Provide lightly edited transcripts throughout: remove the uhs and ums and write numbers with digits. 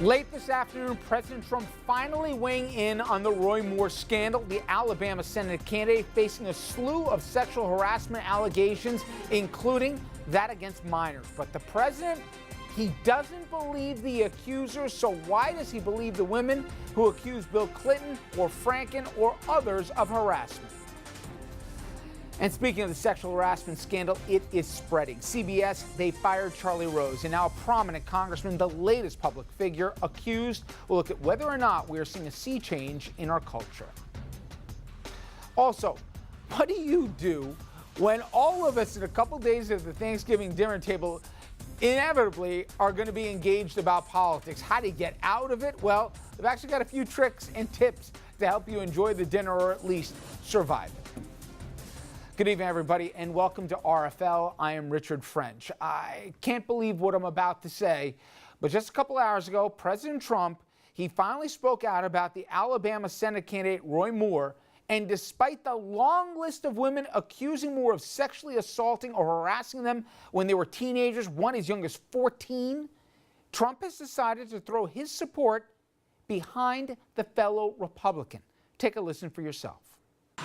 Late this afternoon, President Trump finally weighing in on the Roy Moore scandal. The Alabama Senate candidate facing a slew of sexual harassment allegations, including that against minors. But the president, he doesn't believe the accusers. So why does he believe the women who accuse Bill Clinton or Franken or others of harassment? And speaking of the sexual harassment scandal, it is spreading. CBS, they fired Charlie Rose, and now a prominent congressman, the latest public figure accused. We'll look at whether or not we are seeing a sea change in our culture. Also, what do you do when all of us in a couple days of the Thanksgiving dinner table inevitably are going to be engaged about politics? How do you get out of it? Well, we've actually got a few tricks and tips to help you enjoy the dinner or at least survive it. Good evening, everybody, and welcome to RFL. I am Richard French. I can't believe what I'm about to say, but just a couple hours ago, President Trump, he finally spoke out about the Alabama Senate candidate Roy Moore, and despite the long list of women accusing Moore of sexually assaulting or harassing them when they were teenagers, one as young as 14, Trump has decided to throw his support behind the fellow Republican. Take a listen for yourself.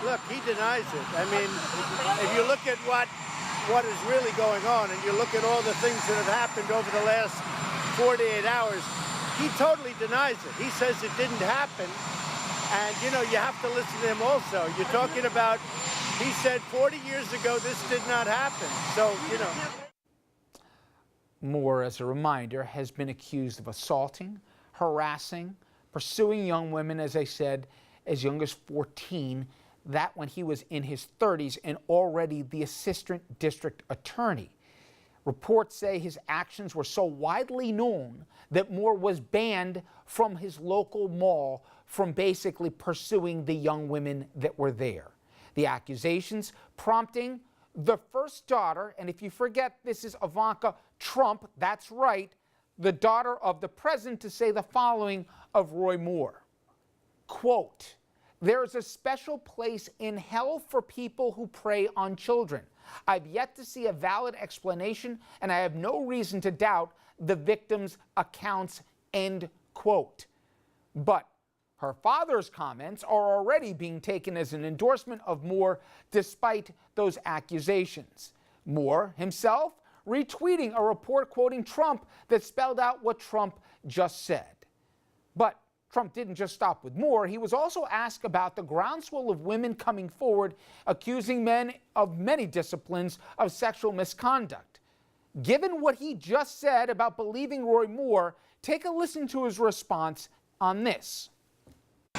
Look, he denies it. I mean, if you look at what is really going on and you look at all the things that have happened over the last 48 hours, he totally denies it. He says it didn't happen. And, you know, you have to listen to him also. You're talking about, he said 40 years ago this did not happen. So, you know. Moore, as a reminder, has been accused of assaulting, harassing, pursuing young women, as I said, as young as 14. That when he was in his 30s and already the assistant district attorney. Reports say his actions were so widely known that Moore was banned from his local mall from basically pursuing the young women that were there. The accusations prompting the first daughter, and if you forget, this is Ivanka Trump, that's right, the daughter of the president, to say the following of Roy Moore. Quote, "There is a special place in hell for people who prey on children. I've yet to see a valid explanation, and I have no reason to doubt the victim's accounts," end quote. But her father's comments are already being taken as an endorsement of Moore despite those accusations. Moore himself retweeting a report quoting Trump that spelled out what Trump just said. But Trump didn't just stop with Moore. He was also asked about the groundswell of women coming forward accusing men of many disciplines of sexual misconduct. Given what he just said about believing Roy Moore, take a listen to his response on this.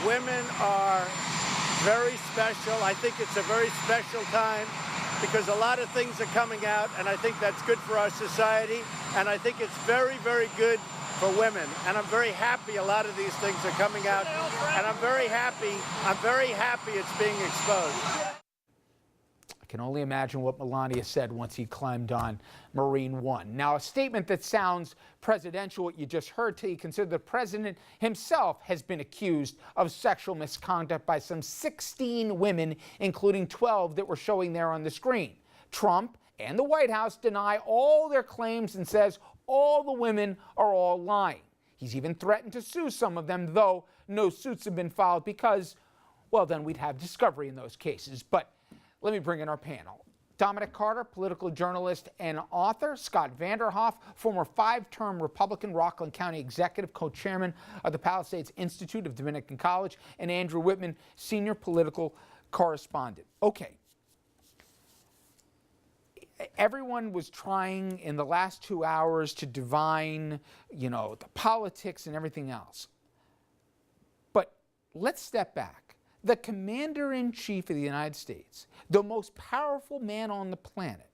Women are very special. I think it's a very special time because a lot of things are coming out, and I think that's good for our society, and I think it's very, very good for women, and I'm very happy a lot of these things are coming out, and I'm very happy it's being exposed. I can only imagine what Melania said once he climbed on Marine One. Now, a statement that sounds presidential, what you just heard, till you consider the president himself has been accused of sexual misconduct by some 16 women, including 12 that were showing there on the screen. Trump and the White House deny all their claims and says all the women are all lying. He's even threatened to sue some of them, though no suits have been filed because, well, then we'd have discovery in those cases. But let me bring in our panel. Dominic Carter, political journalist and author. Scott Vanderhoff, former 5-term Republican Rockland County executive, co-chairman of the Palisades Institute of Dominican College. And Andrew Whitman, senior political correspondent. Okay. Everyone was trying in the last 2 hours to divine, the politics and everything else. But let's step back. The commander-in-chief of the United States, the most powerful man on the planet,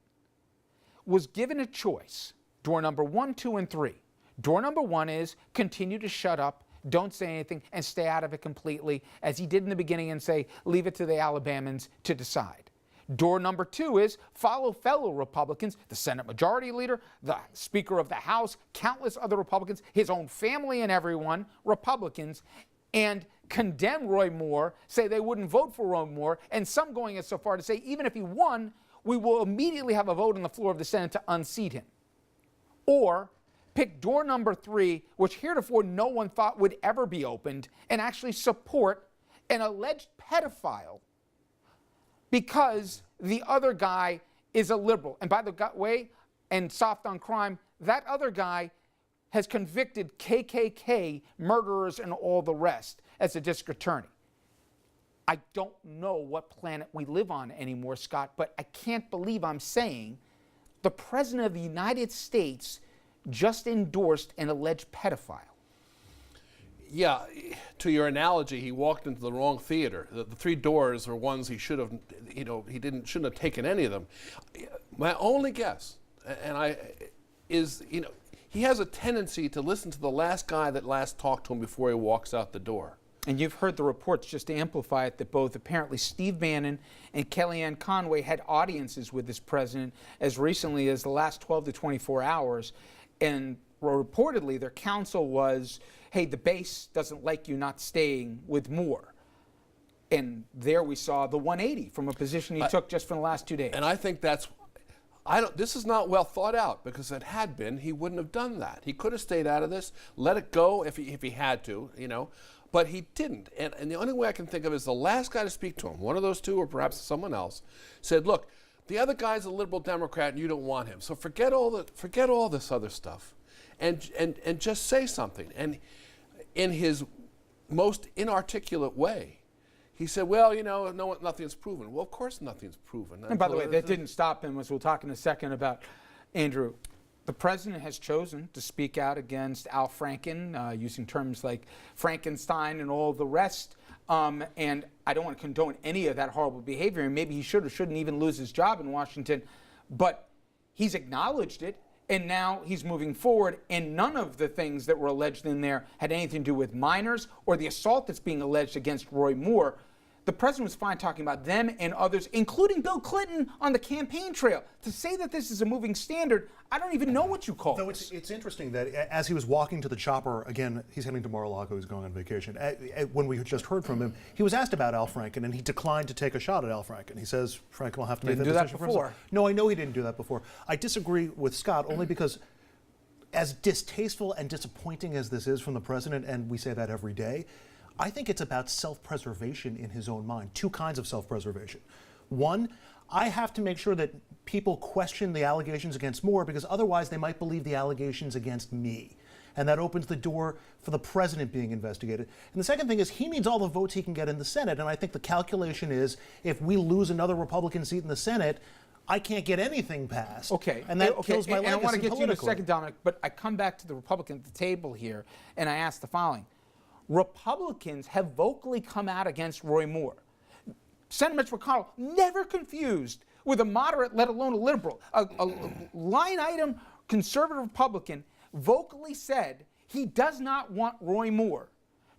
was given a choice. Door number 1, 2, and 3. Door number 1 is continue to shut up, don't say anything, and stay out of it completely, as he did in the beginning, and say, leave it to the Alabamans to decide. Door number 2 is follow fellow Republicans, the Senate Majority Leader, the Speaker of the House, countless other Republicans, his own family and everyone, Republicans, and condemn Roy Moore, say they wouldn't vote for Roy Moore, and some going as so far to say even if he won, we will immediately have a vote on the floor of the Senate to unseat him. Or pick door number 3, which heretofore no one thought would ever be opened, and actually support an alleged pedophile because the other guy is a liberal. And by the way, and soft on crime, that other guy has convicted KKK murderers and all the rest as a district attorney. I don't know what planet we live on anymore, Scott, but I can't believe I'm saying the President of the United States just endorsed an alleged pedophile. Yeah, to your analogy, he walked into the wrong theater. The 3 doors are ones he should have, he shouldn't have taken any of them. My only guess, is, he has a tendency to listen to the last guy that last talked to him before he walks out the door. And you've heard the reports, just to amplify it, that both apparently Steve Bannon and Kellyanne Conway had audiences with this president as recently as the last 12 to 24 hours. And reportedly, their counsel was, hey, the base doesn't like you not staying with Moore. And there we saw the 180 from a position he took just for the last 2 days. And I think this is not well thought out, because if it had been, he wouldn't have done that. He could have stayed out of this, let it go if he had to, but he didn't. And the only way I can think of is the last guy to speak to him, one of those 2 or perhaps someone else, said, look, the other guy's a liberal Democrat and you don't want him. So forget all this other stuff and just say something. And in his most inarticulate way, he said, well, nothing's proven. Well, of course nothing's proven. And by the way, that didn't stop him, as we'll talk in a second about, Andrew. The president has chosen to speak out against Al Franken, using terms like Frankenstein and all the rest. And I don't want to condone any of that horrible behavior, and maybe he should or shouldn't even lose his job in Washington. But he's acknowledged it, and now he's moving forward, and none of the things that were alleged in there had anything to do with minors or the assault that's being alleged against Roy Moore. The president was fine talking about them and others, including Bill Clinton, on the campaign trail. To say that this is a moving standard, I don't even know what you call Though this. it's interesting that as he was walking to the chopper, again, he's heading to Mar-a-Lago, he's going on vacation. When we just heard from him, he was asked about Al Franken, and he declined to take a shot at Al Franken. He says Franken will have to make that decision for himself. No, I know he didn't do that before. I disagree with Scott only because as distasteful and disappointing as this is from the president, and we say that every day, I think it's about self-preservation in his own mind. 2 kinds of self-preservation. One, I have to make sure that people question the allegations against Moore, because otherwise they might believe the allegations against me. And that opens the door for the president being investigated. And the second thing is he needs all the votes he can get in the Senate. And I think the calculation is if we lose another Republican seat in the Senate, I can't get anything passed. Okay. And that kills my legacy And I want to get to you in a politically. second, Dominic, but I come back to the Republican at the table here, and I ask the following. Republicans have vocally come out against Roy Moore. Senator Mitch McConnell, never confused with a moderate, let alone a liberal, a line item conservative Republican, vocally said he does not want Roy Moore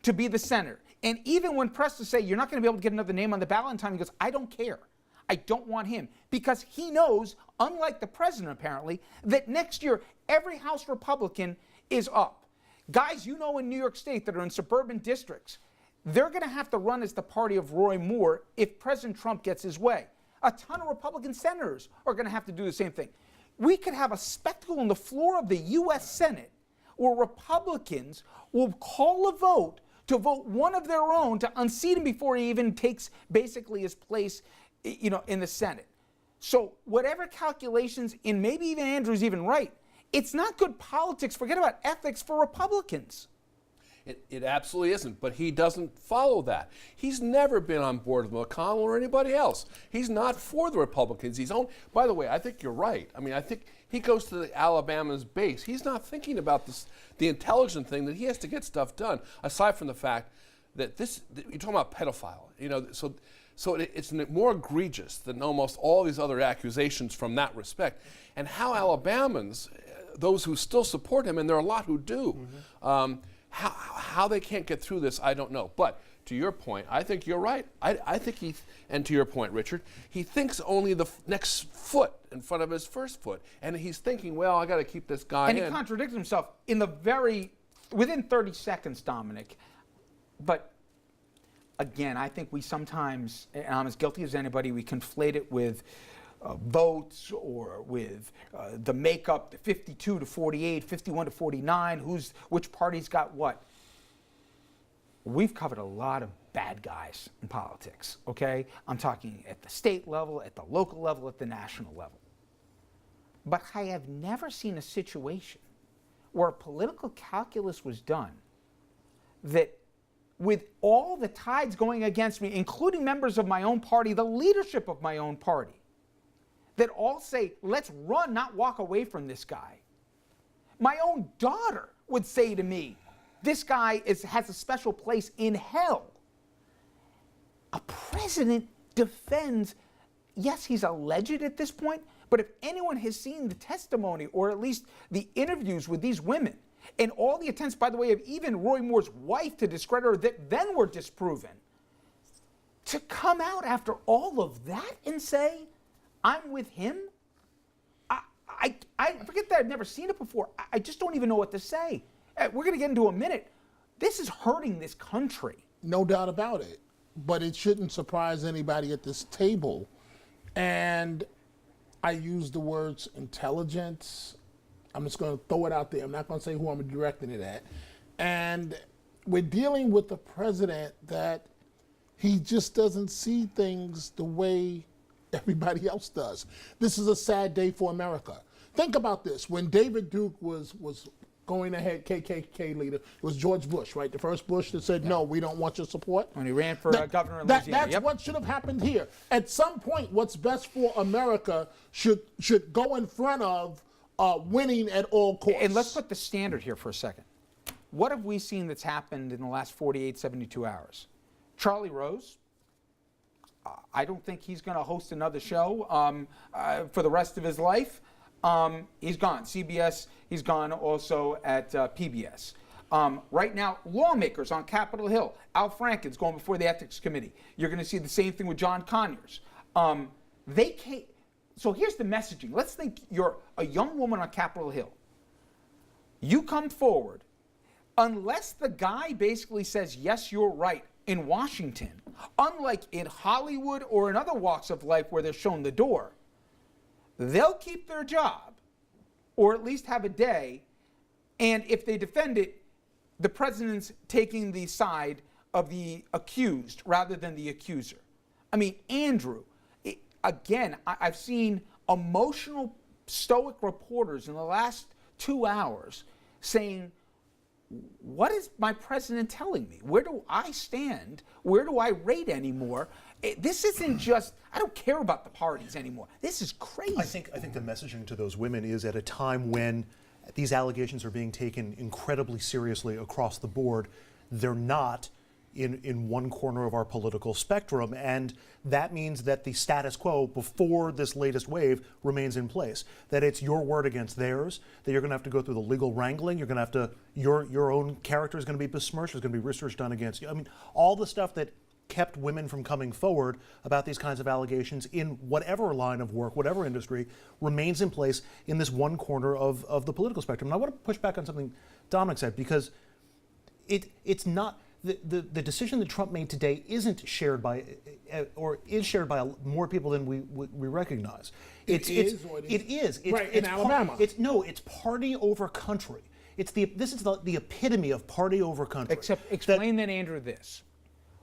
to be the senator. And even when pressed to say, you're not going to be able to get another name on the ballot in time, he goes, I don't care. I don't want him. Because he knows, unlike the president apparently, that next year every House Republican is up. Guys you know in New York State that are in suburban districts, they're going to have to run as the party of Roy Moore if President Trump gets his way. A ton of Republican senators are going to have to do the same thing. We could have a spectacle on the floor of the U.S. Senate where Republicans will call a vote to vote one of their own to unseat him before he even takes basically his place, in the Senate. So whatever calculations, and maybe even Andrew's even right, it's not good politics, forget about ethics, for Republicans. It absolutely isn't, but he doesn't follow that. He's never been on board with McConnell or anybody else. He's not for the Republicans. By the way, I think you're right. I mean, I think he goes to the Alabama's base. He's not thinking about the intelligent thing that he has to get stuff done, aside from the fact that you're talking about pedophile, so it's more egregious than almost all these other accusations from that respect. And how Alabamans, those who still support him, and there are a lot who do, how they can't get through this, I don't know. But to your point, I think you're right. I think and to your point, Richard, he thinks only the next foot in front of his first foot. And he's thinking, well, I got to keep this guy in. And he contradicts himself within 30 seconds, Dominic. But again, I think we sometimes, and I'm as guilty as anybody, we conflate it with votes or with the makeup, the 52 to 48, 51 to 49, which party's got what. We've covered a lot of bad guys in politics, okay? I'm talking at the state level, at the local level, at the national level. But I have never seen a situation where a political calculus was done that with all the tides going against me, including members of my own party, the leadership of my own party, that all say, let's run, not walk away from this guy. My own daughter would say to me, this guy has a special place in hell. A president defends, yes, he's alleged at this point, but if anyone has seen the testimony or at least the interviews with these women and all the attempts, by the way, of even Roy Moore's wife to discredit her that then were disproven, to come out after all of that and say, I'm with him? I forget that I've never seen it before. I just don't even know what to say. We're going to get into a minute. This is hurting this country. No doubt about it. But it shouldn't surprise anybody at this table. And I use the words intelligence. I'm just going to throw it out there. I'm not going to say who I'm directing it at. And we're dealing with a president that he just doesn't see things the way everybody else does. This is a sad day for America. Think about this. When David Duke was going ahead, KKK leader, it was George Bush, right? The first Bush that said, no, we don't want your support. When he ran for governor in Louisiana. That's what should have happened here. At some point, what's best for America should go in front of winning at all costs. And let's put the standard here for a second. What have we seen that's happened in the last 48, 72 hours? Charlie Rose, I don't think he's going to host another show for the rest of his life. He's gone. CBS, he's gone also at PBS. Right now, lawmakers on Capitol Hill. Al Franken's going before the Ethics Committee. You're going to see the same thing with John Conyers. They can't. So here's the messaging. Let's think you're a young woman on Capitol Hill. You come forward. Unless the guy basically says, yes, you're right, in Washington, unlike in Hollywood or in other walks of life where they're shown the door, they'll keep their job or at least have a day. And if they defend it, the president's taking the side of the accused rather than the accuser. I mean, Andrew, again, I've seen emotional, stoic reporters in the last 2 hours saying, what is my president telling me? Where do I stand? Where do I rate anymore? This isn't just, I don't care about the parties anymore. This is crazy. I think the messaging to those women is at a time when these allegations are being taken incredibly seriously across the board. They're not in one corner of our political spectrum, and that means that the status quo before this latest wave remains in place. That it's your word against theirs, that you're going to have to go through the legal wrangling, you're going to have to, your own character is going to be besmirched, there's going to be research done against you. I mean, all the stuff that kept women from coming forward about these kinds of allegations in whatever line of work, whatever industry, remains in place in this one corner of the political spectrum. And I want to push back on something Dominic said, because it's not, the decision that Trump made today isn't shared by, or is shared by more people than we recognize. It is. It's, right, in Alabama. It's party over country. This is the epitome of party over country. Except explain then, Andrew, this.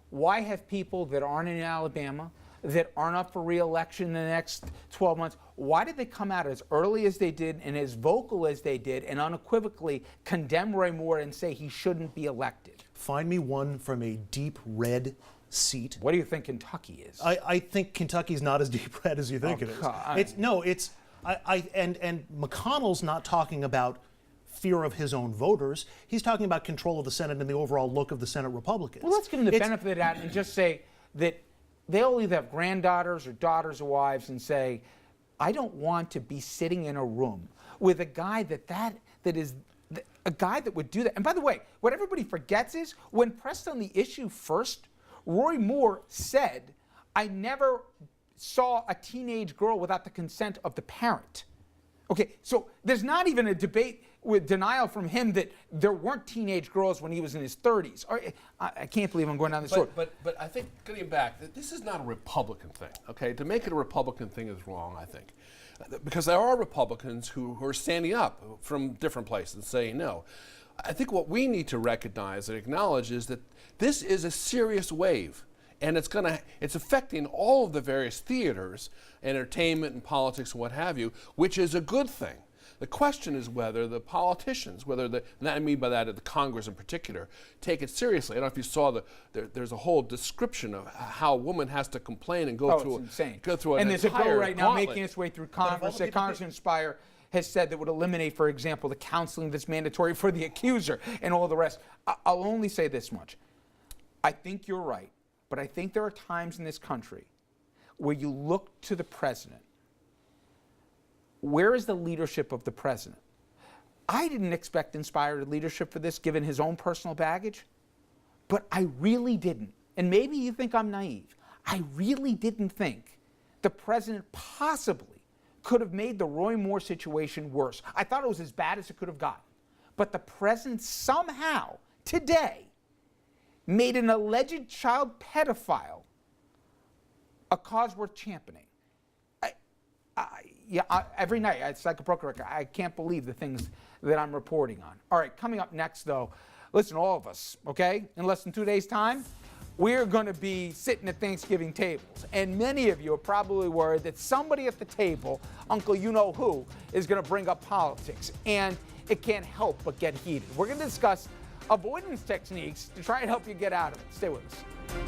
Why have people that aren't in Alabama, that aren't up for re-election in the next 12 months, why did they come out as early as they did and as vocal as they did and unequivocally condemn Roy Moore and say he shouldn't be elected? Find me one from a deep red seat. What do you think Kentucky is? I think Kentucky's not as deep red as you think it is. And McConnell's not talking about fear of his own voters. He's talking about control of the Senate and the overall look of the Senate Republicans. Well, let's give him the benefit of that and just say that they'll either have granddaughters or daughters or wives and say, I don't want to be sitting in a room with a guy a guy that would do that. And by the way, what everybody forgets is when pressed on the issue first, Roy Moore said, I never saw a teenage girl without the consent of the parent. Okay, so there's not even a debate with denial from him that there weren't teenage girls when he was in his 30s. I can't believe I'm going down this road. But I think, getting back, this is not a Republican thing, okay? To make it a Republican thing is wrong, I think. Because there are Republicans who are standing up from different places saying no. I think what we need to recognize and acknowledge is that this is a serious wave. And it's affecting all of the various theaters, entertainment and politics and what have you, which is a good thing. The question is whether the politicians, and I mean by that the Congress in particular, take it seriously. I don't know if you saw there's a whole description of how a woman has to complain and go through. It's insane. Go through an and there's a bill right now gauntlet. making its way through Congress that Congressman Spire has said that would eliminate, for example, the counseling that's mandatory for the accuser and all the rest. I'll only say this much. I think you're right, but I think there are times in this country where you look to the president. Where is the leadership of the president? I didn't expect inspired leadership for this, given his own personal baggage, but I really didn't. And maybe you think I'm naive. I really didn't think the president possibly could have made the Roy Moore situation worse. I thought it was as bad as it could have gotten. But the president somehow, today, made an alleged child pedophile a cause worth championing. Every night, it's like a broken record. I can't believe the things that I'm reporting on. All right, coming up next, though, listen, all of us, okay? In less than 2 days' time, we're going to be sitting at Thanksgiving tables. And many of you are probably worried that somebody at the table, Uncle you-know-who, is going to bring up politics. And it can't help but get heated. We're going to discuss avoidance techniques to try and help you get out of it. Stay with us.